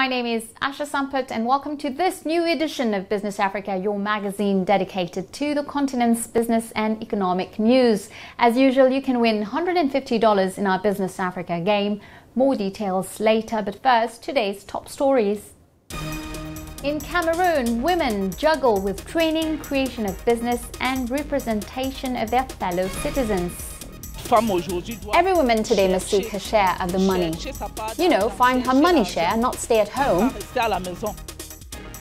my name is Asha Sampath and welcome to this new edition of Business Africa, your magazine dedicated to the continent's business and economic news. As usual, you can win $150 in our Business Africa game. More details later, but first, today's top stories. In Cameroon, women juggle with training, creation of business and representation of their fellow citizens. Every woman today must seek her share of the money. Find her money share, not stay at home.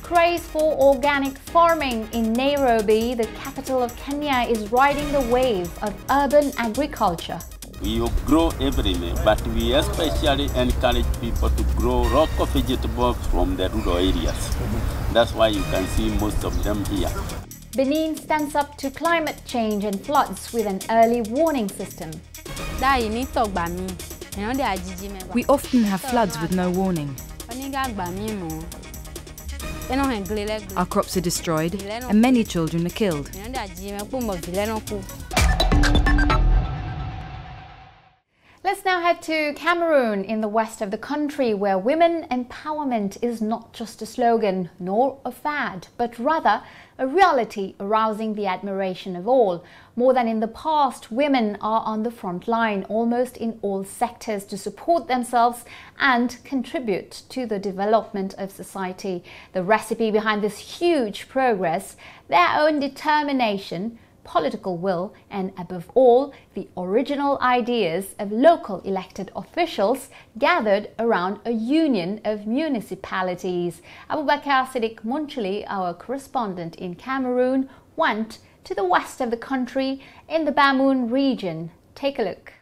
Craze for organic farming in Nairobi, the capital of Kenya, is riding the wave of urban agriculture. We grow everything, but we especially encourage people to grow local vegetables from the rural areas. That's why you can see most of them here. Benin stands up to climate change and floods with an early warning system. We often have floods with no warning. Our crops are destroyed and many children are killed. Let's now head to Cameroon in the west of the country, where women empowerment is not just a slogan nor a fad, but rather a reality arousing the admiration of all. More than in the past, women are on the front line almost in all sectors to support themselves and contribute to the development of society. The recipe behind this huge progress: their own determination, political will, and above all, the original ideas of local elected officials gathered around a union of municipalities. Abubakar Siddiq Munchili, our correspondent in Cameroon, went to the west of the country in the Bamoun region. Take a look.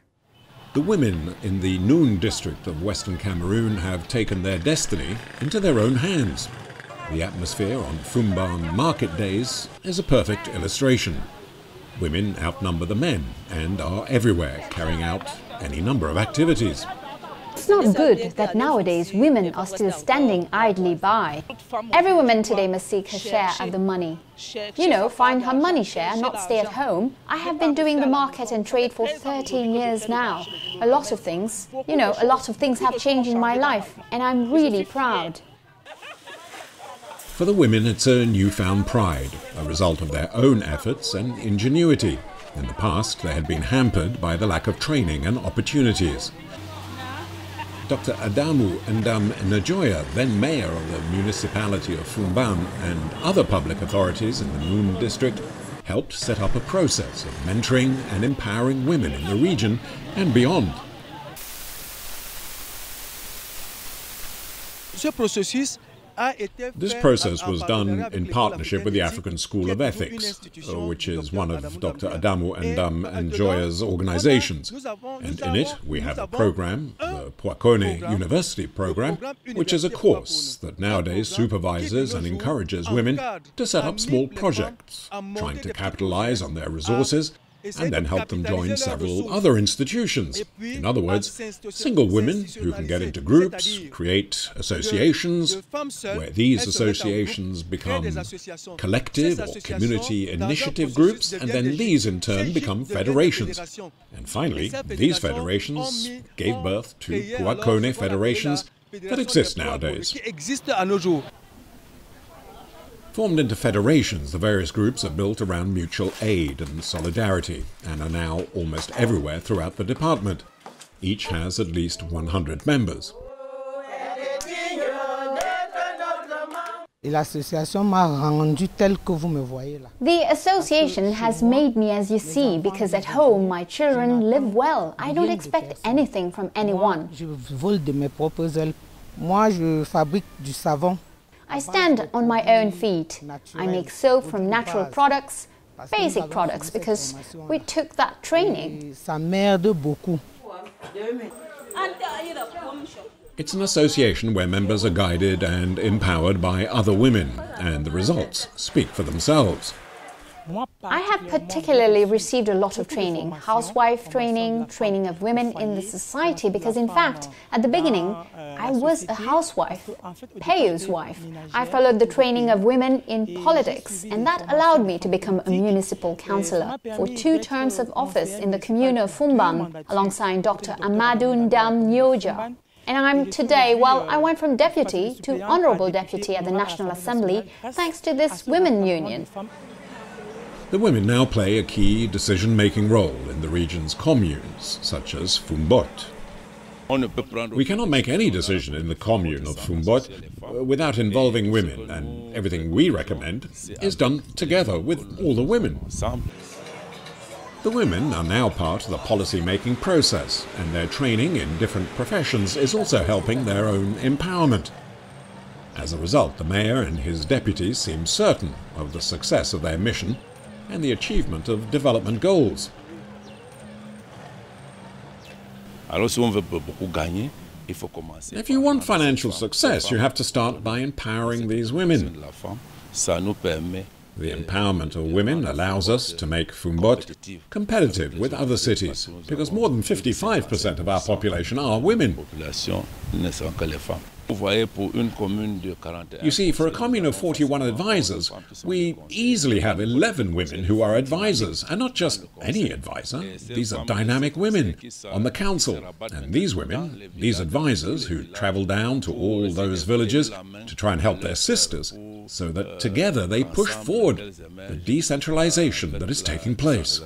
The women in the Noun district of Western Cameroon have taken their destiny into their own hands. The atmosphere on Fumban market days is a perfect illustration. Women outnumber the men and are everywhere, carrying out any number of activities. It's not good that nowadays women are still standing idly by. Every woman today must seek her share of the money. Find her money share, not stay at home. I have been doing the market and trade for 13 years now. A lot of things have changed in my life, and I'm really proud. For the women, it's a newfound pride, a result of their own efforts and ingenuity. In the past, they had been hampered by the lack of training and opportunities. Dr. Adamu Ndam Najoya, then mayor of the municipality of Fumban, and other public authorities in the Noun district, helped set up a process of mentoring and empowering women in the region and beyond. This process was done in partnership with the African School of Ethics, which is one of Dr. Adamu Ndam Najoya's organizations. And in it, we have a program, the Poakone University program, which is a course that nowadays supervises and encourages women to set up small projects, trying to capitalize on their resources and then help them join several other institutions. In other words, single women who can get into groups, create associations, where these associations become collective or community initiative groups, and then these in turn become federations. And finally, these federations gave birth to Poakone federations that exist nowadays. Formed into federations, the various groups are built around mutual aid and solidarity and are now almost everywhere throughout the department. Each has at least 100 members. The association has made me as you see, because at home my children live well. I don't expect anything from anyone. I stand on my own feet. I make soap from natural products, basic products, because we took that training. It's an association where members are guided and empowered by other women, and the results speak for themselves. I have particularly received a lot of training, housewife training, training of women in the society, because in fact, at the beginning, I was a housewife, Peyo's wife. I followed the training of women in politics, and that allowed me to become a municipal councillor for 2 terms of office in the commune of Fumban, alongside Dr. Amadou Ndam Najoya. And I'm today, well, I went from deputy to honorable deputy at the National Assembly thanks to this women union. The women now play a key decision-making role in the region's communes, such as Foumbot. We cannot make any decision in the commune of Foumbot without involving women, and everything we recommend is done together with all the women. The women are now part of the policy-making process, and their training in different professions is also helping their own empowerment. As a result, the mayor and his deputies seem certain of the success of their mission and the achievement of development goals. If you want financial success, you have to start by empowering these women. The empowerment of women allows us to make Foumbot competitive with other cities, because more than 55% of our population are women. You see, for a commune of 41 advisors, we easily have 11 women who are advisors, and not just any advisor. These are dynamic women on the council. And these women, these advisors who travel down to all those villages to try and help their sisters, so that together they push forward the decentralization that is taking place.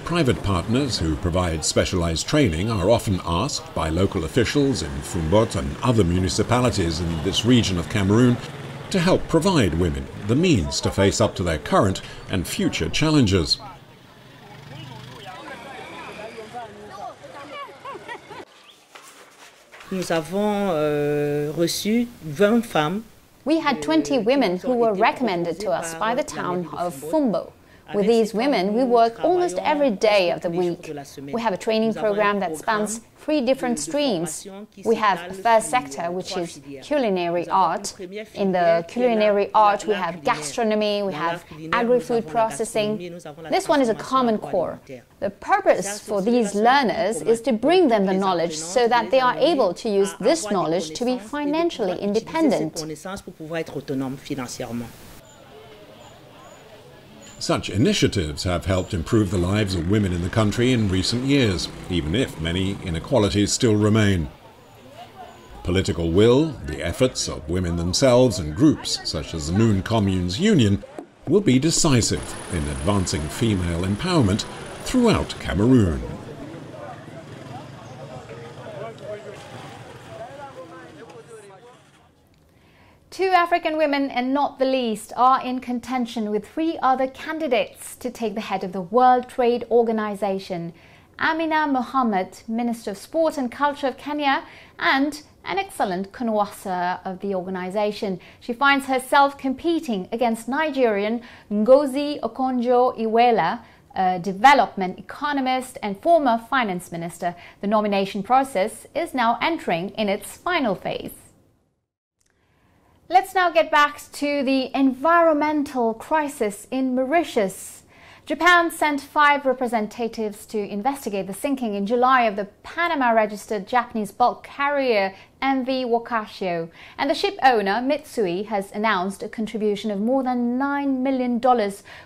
Private partners who provide specialized training are often asked by local officials in Foumbot and other municipalities in this region of Cameroon to help provide women the means to face up to their current and future challenges. Nous avons reçu 20 femmes. We had 20 women who were recommended to us by the town of Fumbo. With these women, we work almost every day of the week. We have a training program that spans 3 different streams. We have a first sector, which is culinary art. In the culinary art, we have gastronomy, we have agri-food processing. This one is a common core. The purpose for these learners is to bring them the knowledge so that they are able to use this knowledge to be financially independent. Such initiatives have helped improve the lives of women in the country in recent years, even if many inequalities still remain. Political will, the efforts of women themselves and groups such as the Noon Communes Union will be decisive in advancing female empowerment throughout Cameroon. Two African women, and not the least, are in contention with 3 other candidates to take the head of the World Trade Organization. Amina Mohammed, Minister of Sport and Culture of Kenya, and an excellent connoisseur of the organization. She finds herself competing against Nigerian Ngozi Okonjo-Iweala, a development economist and former finance minister. The nomination process is now entering in its final phase. Let's now get back to the environmental crisis in Mauritius. Japan sent 5 representatives to investigate the sinking in July of the Panama-registered Japanese bulk carrier MV Wakashio. And the ship owner, Mitsui, has announced a contribution of more than $9 million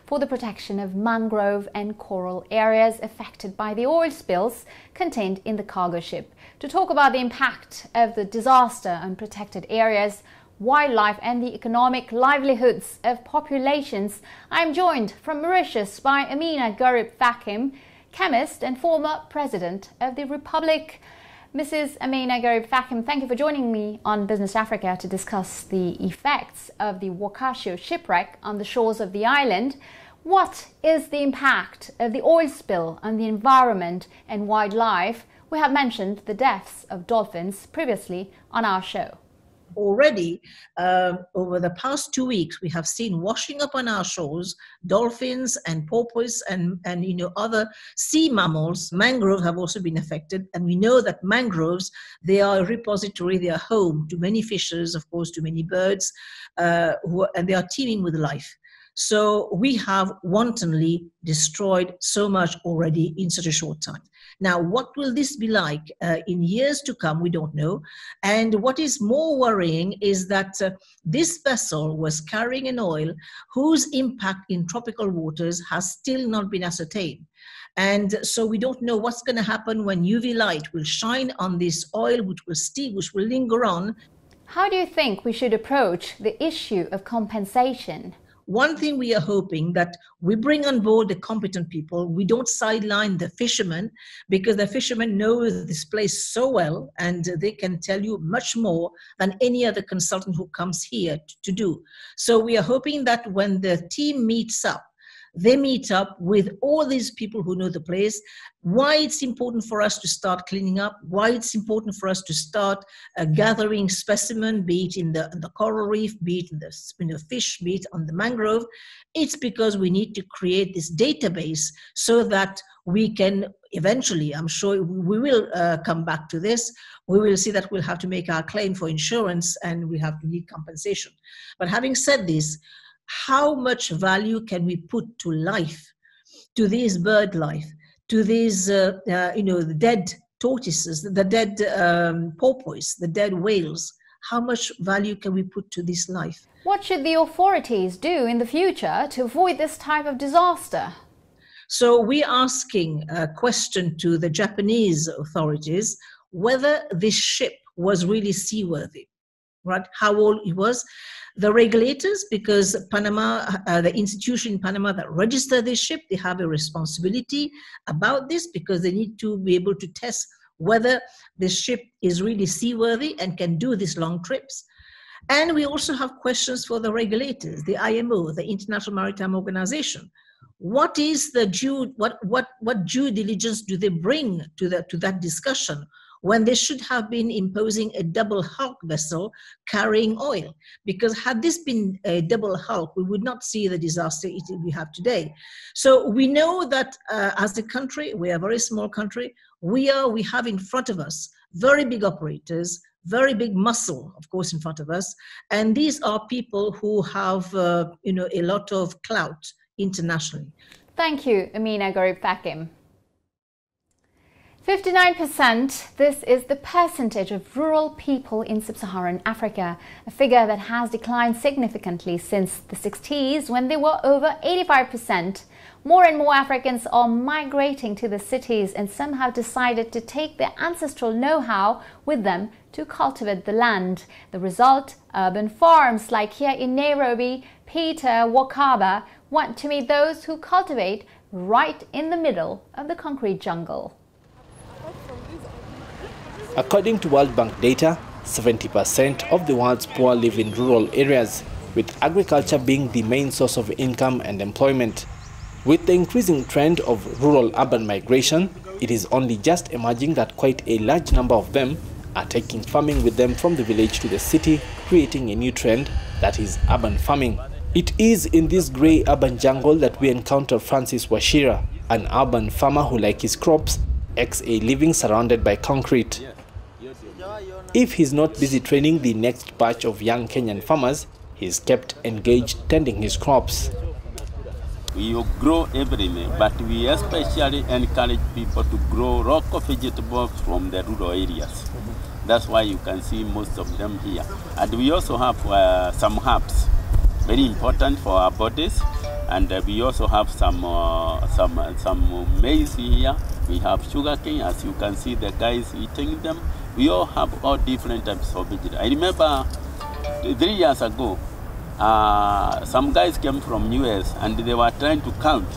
for the protection of mangrove and coral areas affected by the oil spills contained in the cargo ship. To talk about the impact of the disaster on protected areas, wildlife and the economic livelihoods of populations, I am joined from Mauritius by Amina Gharib-Fakim, chemist and former president of the Republic. Mrs. Amina Gharib-Fakim, thank you for joining me on Business Africa to discuss the effects of the Wakashio shipwreck on the shores of the island. What is the impact of the oil spill on the environment and wildlife? We have mentioned the deaths of dolphins previously on our show. Already, over the past 2 weeks, we have seen washing up on our shores dolphins and porpoise and other sea mammals. Mangroves have also been affected, and we know that mangroves, they are a repository, they are home to many fishes, of course, to many birds, and they are teeming with life. So we have wantonly destroyed so much already in such a short time. Now, what will this be like in years to come? We don't know. And what is more worrying is that this vessel was carrying an oil whose impact in tropical waters has still not been ascertained. And so we don't know what's going to happen when UV light will shine on this oil, which will steam, which will linger on. How do you think we should approach the issue of compensation? One thing we are hoping that we bring on board the competent people. We don't sideline the fishermen, because the fishermen know this place so well and they can tell you much more than any other consultant who comes here to do. So we are hoping that when the team meets up, they meet up with all these people who know the place, why it's important for us to start cleaning up, why it's important for us to start gathering specimen, be it in the coral reef, be it in the fish, be it on the mangrove. It's because we need to create this database so that we can eventually, I'm sure we will come back to this, we will see that we'll have to make our claim for insurance and we have to need compensation. But having said this, how much value can we put to life, to this bird life, to these, the dead tortoises, the dead porpoise, the dead whales? How much value can we put to this life? What should the authorities do in the future to avoid this type of disaster? So we're asking a question to the Japanese authorities whether this ship was really seaworthy, right? How old it was. The regulators, because Panama, the institution in Panama that registered this ship, they have a responsibility about this because they need to be able to test whether this ship is really seaworthy and can do these long trips. And we also have questions for the regulators, the IMO, the International Maritime Organization. What is the what due diligence do they bring to that discussion when they should have been imposing a double hulk vessel carrying oil? Because had this been a double hulk, we would not see the disaster we have today. So we know that as a country, we are a very small country, we have in front of us very big operators, very big muscle, of course, in front of us. And these are people who have a lot of clout internationally. Thank you, Amina Gharib Fakim. 59%, this is the percentage of rural people in sub-Saharan Africa, a figure that has declined significantly since the 60s when they were over 85%. More and more Africans are migrating to the cities and some have decided to take their ancestral know-how with them to cultivate the land. The result, urban farms like here in Nairobi. Peter Wakaba want to meet those who cultivate right in the middle of the concrete jungle. According to World Bank data, 70% of the world's poor live in rural areas, with agriculture being the main source of income and employment. With the increasing trend of rural-urban migration, it is only just emerging that quite a large number of them are taking farming with them from the village to the city, creating a new trend that is urban farming. It is in this grey urban jungle that we encounter Francis Wachira, an urban farmer who, like his crops, makes a living surrounded by concrete. If he's not busy training the next batch of young Kenyan farmers, he's kept engaged tending his crops. We grow everything, but we especially encourage people to grow rock vegetables from the rural areas. That's why you can see most of them here. And we also have some herbs, very important for our bodies. And we also have some maize here. We have sugarcane, as you can see the guys eating them. We all have all different types of vegetables. I remember 3 years ago, some guys came from US and they were trying to count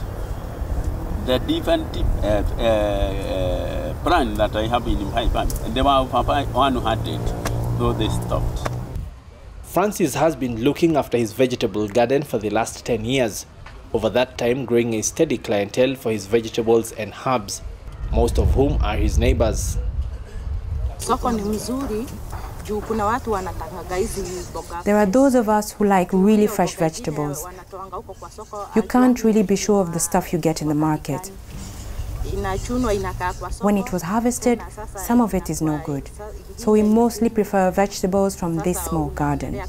the different plant that I have in my farm. And they were 100, so they stopped. Francis has been looking after his vegetable garden for the last 10 years. Over that time, growing a steady clientele for his vegetables and herbs, most of whom are his neighbors. There are those of us who like really fresh vegetables. You can't really be sure of the stuff you get in the market. When it was harvested, some of it is no good. So we mostly prefer vegetables from this small garden.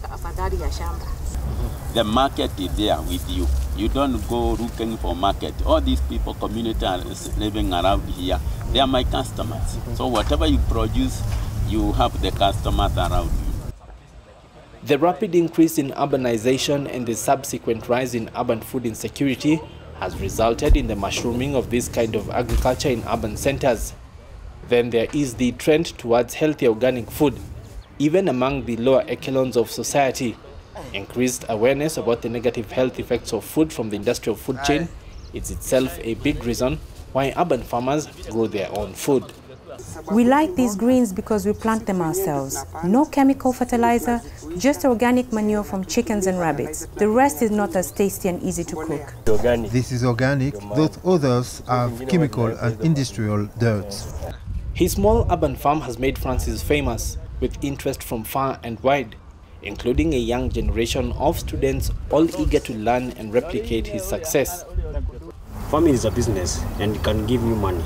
The market is there with you. You don't go looking for market. All these people, community are living around here. They are my customers. So whatever you produce, you have the customers around you. The rapid increase in urbanization and the subsequent rise in urban food insecurity has resulted in the mushrooming of this kind of agriculture in urban centers. Then there is the trend towards healthy organic food, even among the lower echelons of society. Increased awareness about the negative health effects of food from the industrial food chain is itself a big reason why urban farmers grow their own food. We like these greens because we plant them ourselves. No chemical fertilizer, just organic manure from chickens and rabbits. The rest is not as tasty and easy to cook. This is organic, those others have chemical and industrial dirt. His small urban farm has made Francis famous, with interest from far and wide, including a young generation of students all eager to learn and replicate his success. Farming is a business and it can give you money.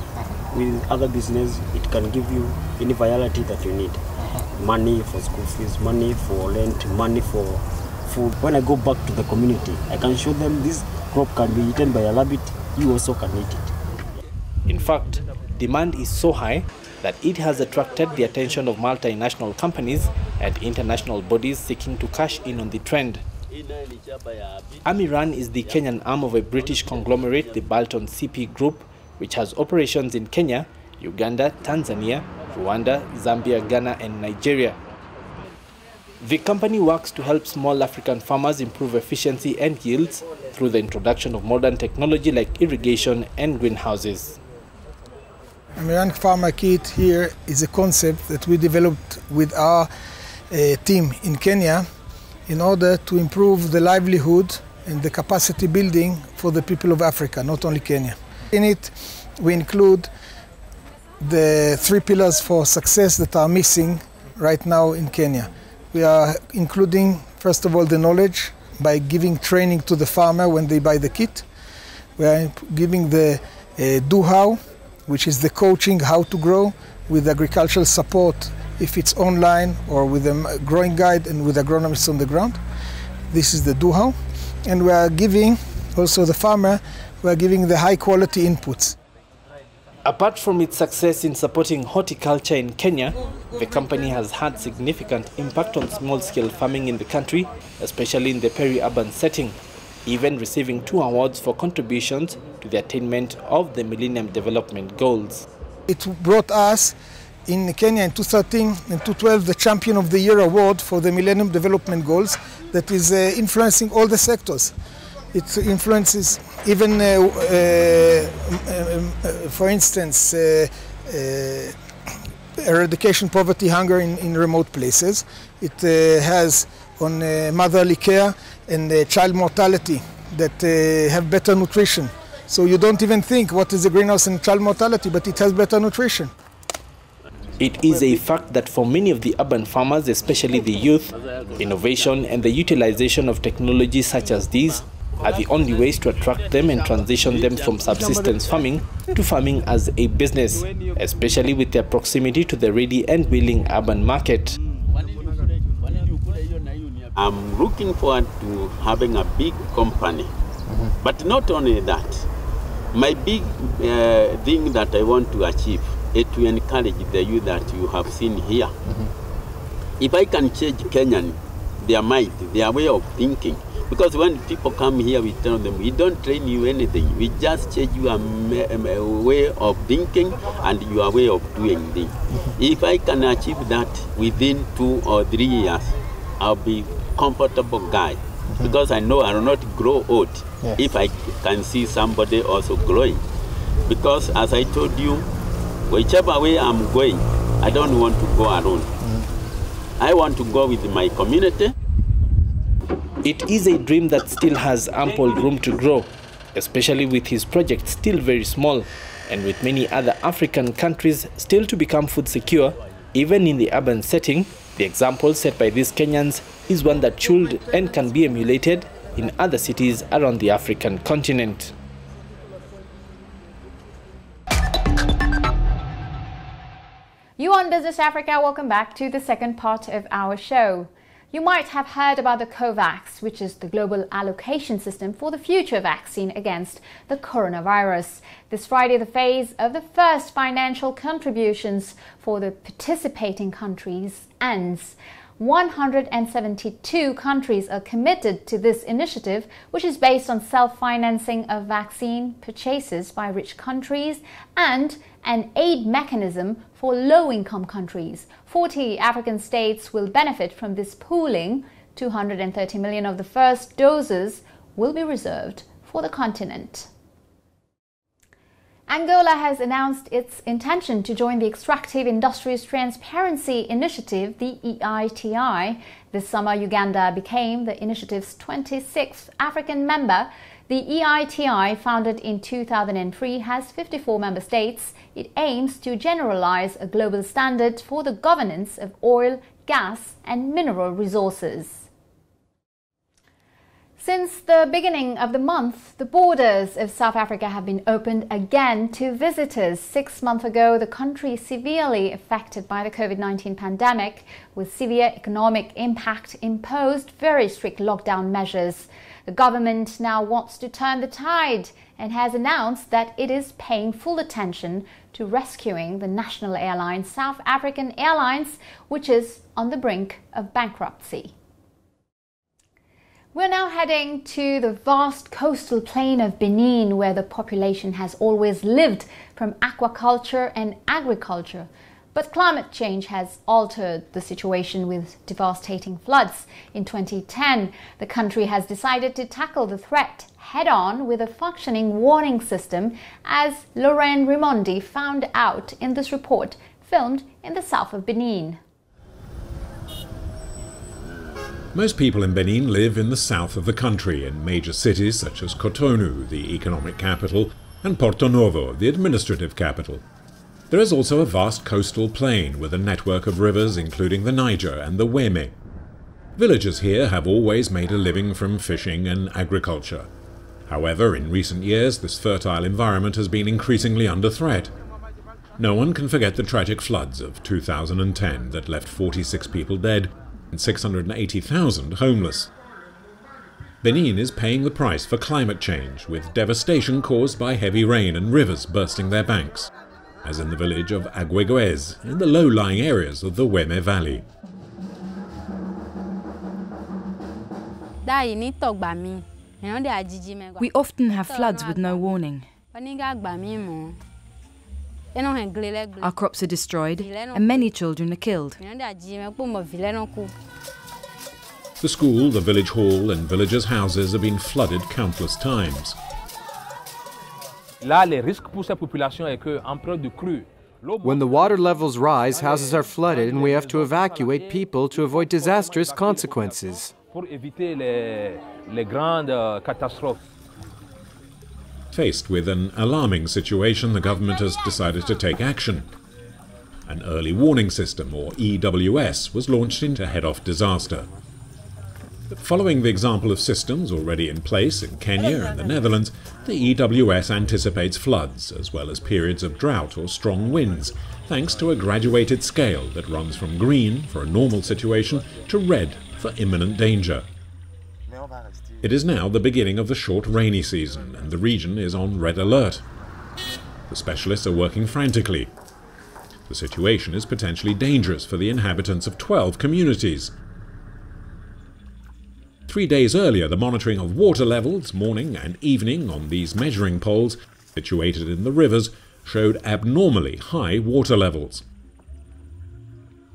With other business, it can give you any variety that you need. Money for school fees, money for rent, money for food. When I go back to the community, I can show them this crop can be eaten by a rabbit, you also can eat it. In fact, demand is so high that it has attracted the attention of multinational companies and international bodies seeking to cash in on the trend. Amiran is the Kenyan arm of a British conglomerate, the Balton CP Group, which has operations in Kenya, Uganda, Tanzania, Rwanda, Zambia, Ghana, and Nigeria. The company works to help small African farmers improve efficiency and yields through the introduction of modern technology like irrigation and greenhouses. Amiran Farmer Kit here is a concept that we developed with our team in Kenya in order to improve the livelihood and the capacity building for the people of Africa, not only Kenya. In it, we include the 3 pillars for success that are missing right now in Kenya. We are including, first of all, the knowledge by giving training to the farmer when they buy the kit. We are giving the do-how, which is the coaching how to grow with agricultural support, if it's online or with a growing guide and with agronomists on the ground. This is the do-how. And we are giving also the farmer, we are giving the high quality inputs. Apart from its success in supporting horticulture in Kenya, the company has had significant impact on small-scale farming in the country, especially in the peri-urban setting, even receiving 2 awards for contributions to the attainment of the Millennium Development Goals. It brought us in Kenya in 2013 and 2012 the Champion of the Year award for the Millennium Development Goals that is influencing all the sectors. It influences even, for instance, eradication poverty, hunger in remote places. It has on motherly care and child mortality that have better nutrition. So you don't even think what is the greenhouse and child mortality, but it has better nutrition. It is a fact that for many of the urban farmers, especially the youth, innovation and the utilization of technologies such as these are the only ways to attract them and transition them from subsistence farming to farming as a business, especially with their proximity to the ready and willing urban market. I'm looking forward to having a big company, but not only that. My big thing that I want to achieve is to encourage the youth that you have seen here. If I can change Kenyan, their mind, their way of thinking, because when people come here, we tell them, we don't train you anything. We just change your way of thinking and your way of doing things. If I can achieve that within 2 or 3 years, I'll be a comfortable guy. Because I know I will not grow old if I can see somebody also growing. Because as I told you, whichever way I'm going, I don't want to go alone. I want to go with my community. It is a dream that still has ample room to grow, especially with his project still very small, and with many other African countries still to become food secure, even in the urban setting. The example set by these Kenyans is one that should and can be emulated in other cities around the African continent. From Business Africa, welcome back to the second part of our show. You might have heard about the COVAX, which is the global allocation system for the future vaccine against the coronavirus. This Friday, the phase of the first financial contributions for the participating countries ends. 172 countries are committed to this initiative, which is based on self-financing of vaccine purchases by rich countries and an aid mechanism for low-income countries. 40 African states will benefit from this pooling. 230 million of the first doses will be reserved for the continent. Angola has announced its intention to join the Extractive Industries Transparency Initiative, the EITI. This summer, Uganda became the initiative's 26th African member. The EITI, founded in 2003, has 54 member states. It aims to generalize a global standard for the governance of oil, gas, and mineral resources. Since the beginning of the month, the borders of South Africa have been opened again to visitors. 6 months ago, the country severely affected by the COVID-19 pandemic, with severe economic impact, imposed very strict lockdown measures. The government now wants to turn the tide and has announced that it is paying full attention to rescuing the national airline South African Airlines, which is on the brink of bankruptcy. We're now heading to the vast coastal plain of Benin, where the population has always lived from aquaculture and agriculture. But climate change has altered the situation with devastating floods. In 2010, the country has decided to tackle the threat head-on with a functioning warning system, as Lorraine Rimondi found out in this report filmed in the south of Benin. Most people in Benin live in the south of the country, in major cities such as Cotonou, the economic capital, and Porto Novo, the administrative capital. There is also a vast coastal plain with a network of rivers including the Niger and the Weme. Villagers here have always made a living from fishing and agriculture. However, in recent years, this fertile environment has been increasingly under threat. No one can forget the tragic floods of 2010 that left 46 people dead and 680,000 homeless. Benin is paying the price for climate change, with devastation caused by heavy rain and rivers bursting their banks, as in the village of Agueguez, in the low-lying areas of the Weme Valley. We often have floods with no warning. Our crops are destroyed, and many children are killed. The school, the village hall, and villagers' houses have been flooded countless times. When the water levels rise, houses are flooded, and we have to evacuate people to avoid disastrous consequences. Faced with an alarming situation, the government has decided to take action. An early warning system, or EWS, was launched to head off disaster. Following the example of systems already in place in Kenya and the Netherlands, the EWS anticipates floods, as well as periods of drought or strong winds, thanks to a graduated scale that runs from green for a normal situation to red for imminent danger. It is now the beginning of the short rainy season, and the region is on red alert. The specialists are working frantically. The situation is potentially dangerous for the inhabitants of 12 communities. 3 days earlier, the monitoring of water levels, morning and evening, on these measuring poles, situated in the rivers, showed abnormally high water levels.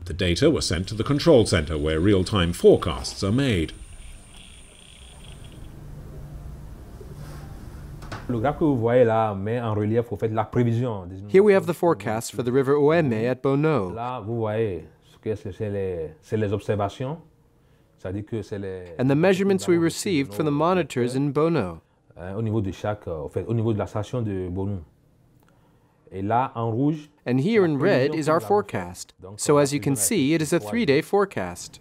The data were sent to the control center, where real-time forecasts are made. Here we have the forecast for the river Ouémé at Bono. And the measurements we received from the monitors in Bono. And here in red is our forecast. So as you can see, it is a 3-day forecast.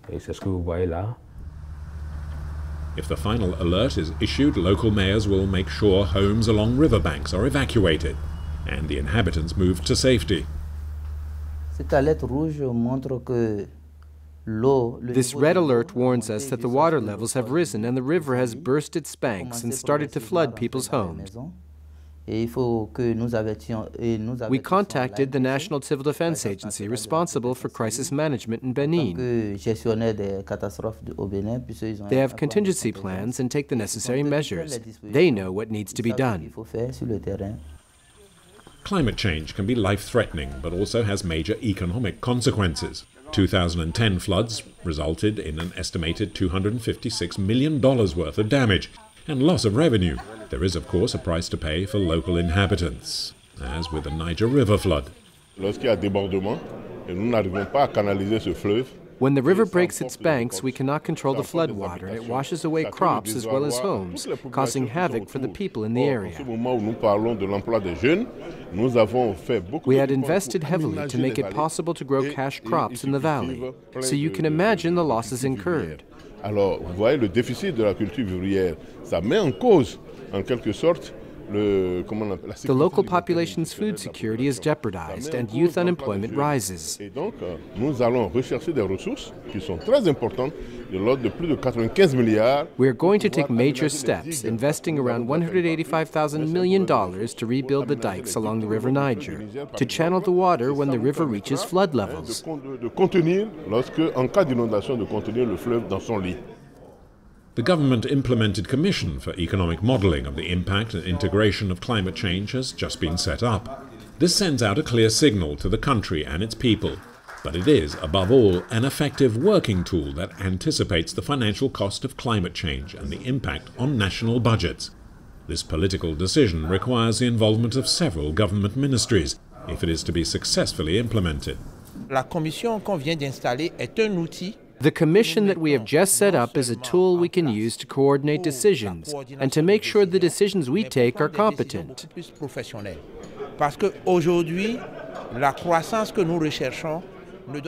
If the final alert is issued, local mayors will make sure homes along riverbanks are evacuated and the inhabitants moved to safety. This red alert warns us that the water levels have risen and the river has burst its banks and started to flood people's homes. We contacted the National Civil Defense Agency responsible for crisis management in Benin. They have contingency plans and take the necessary measures. They know what needs to be done. Climate change can be life-threatening, but also has major economic consequences. 2010 floods resulted in an estimated $256 million worth of damage and loss of revenue. There is, of course, a price to pay for local inhabitants, as with the Niger River flood. When the river breaks its banks, we cannot control the floodwater, and it washes away crops as well as homes, causing havoc for the people in the area. We had invested heavily to make it possible to grow cash crops in the valley, so you can imagine the losses incurred. Alors, vous voyez, le déficit de la culture vivrière, ça met en cause, en quelque sorte, the local population's food security is jeopardized and youth unemployment rises. Et donc, nous allons rechercher des ressources qui sont très importantes, de l'ordre de plus de 95 milliards. We are going to take major steps, investing around $185,000 million to rebuild the dikes along the River Niger, to channel the water when the river reaches flood levels. De contenir, lorsque, en cas d'inondation, de contenir le fleuve dans son lit. The government-implemented Commission for Economic Modelling of the Impact and Integration of Climate Change has just been set up. This sends out a clear signal to the country and its people, but it is, above all, an effective working tool that anticipates the financial cost of climate change and the impact on national budgets. This political decision requires the involvement of several government ministries if it is to be successfully implemented. La commission qu'on vient d'installer est un outil. The commission that we have just set up is a tool we can use to coordinate decisions and to make sure the decisions we take are competent.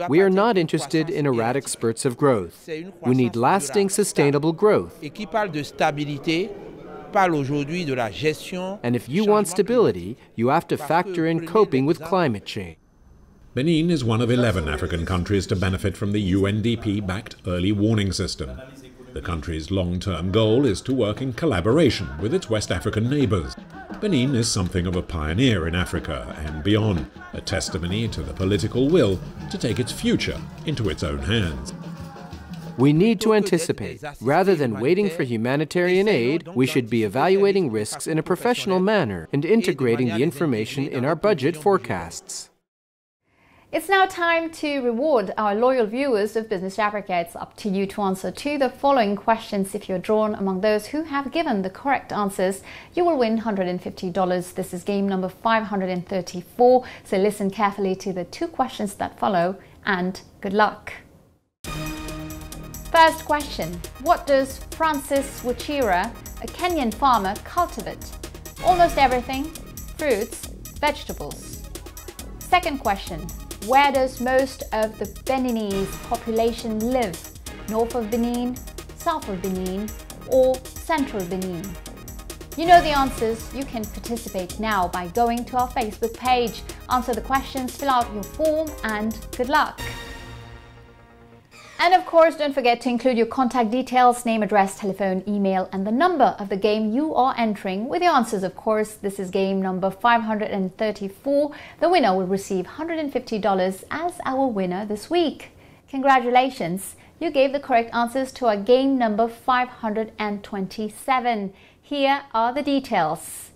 We are not interested in erratic spurts of growth. We need lasting, sustainable growth. And if you want stability, you have to factor in coping with climate change. Benin is one of 11 African countries to benefit from the UNDP-backed early warning system. The country's long-term goal is to work in collaboration with its West African neighbours. Benin is something of a pioneer in Africa and beyond, a testimony to the political will to take its future into its own hands. We need to anticipate. Rather than waiting for humanitarian aid, we should be evaluating risks in a professional manner and integrating the information in our budget forecasts. It's now time to reward our loyal viewers of Business Africa. It's up to you to answer to the following questions. If you're drawn among those who have given the correct answers, you will win $150. This is game number 534. So listen carefully to the two questions that follow, and good luck. First question. What does Francis Wachira, a Kenyan farmer, cultivate? Almost everything. Fruits, vegetables. Second question. Where does most of the Beninese population live? North of Benin, south of Benin, or central Benin? You know the answers. You can participate now by going to our Facebook page. Answer the questions, fill out your form, and good luck. And of course, don't forget to include your contact details, name, address, telephone, email, and the number of the game you are entering with your answers, of course. This is game number 534. The winner will receive $150 as our winner this week. Congratulations! You gave the correct answers to our game number 527. Here are the details.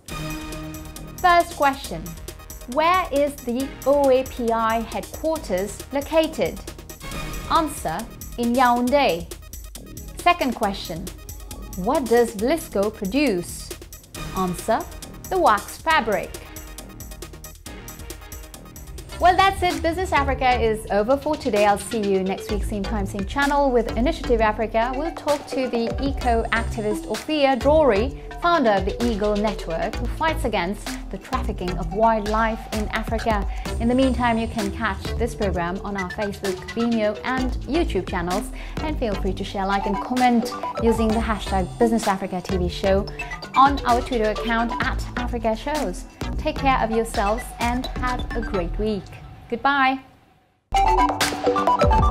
First question. Where is the OAPI headquarters located? Answer, in Yaoundé. Second question. What does Vlisco produce? Answer, the wax fabric. Well, that's it. Business Africa is over for today. I'll see you next week, same time, same channel with Initiative Africa. We'll talk to the eco-activist Ophia Drory, founder of the Eagle Network, who fights against the trafficking of wildlife in Africa. In the meantime, you can catch this program on our Facebook, Vimeo and YouTube channels, and feel free to share, like and comment using the hashtag Business Africa TV show on our Twitter account @AfricaShows. Take care of yourselves and have a great week. Goodbye. Bye.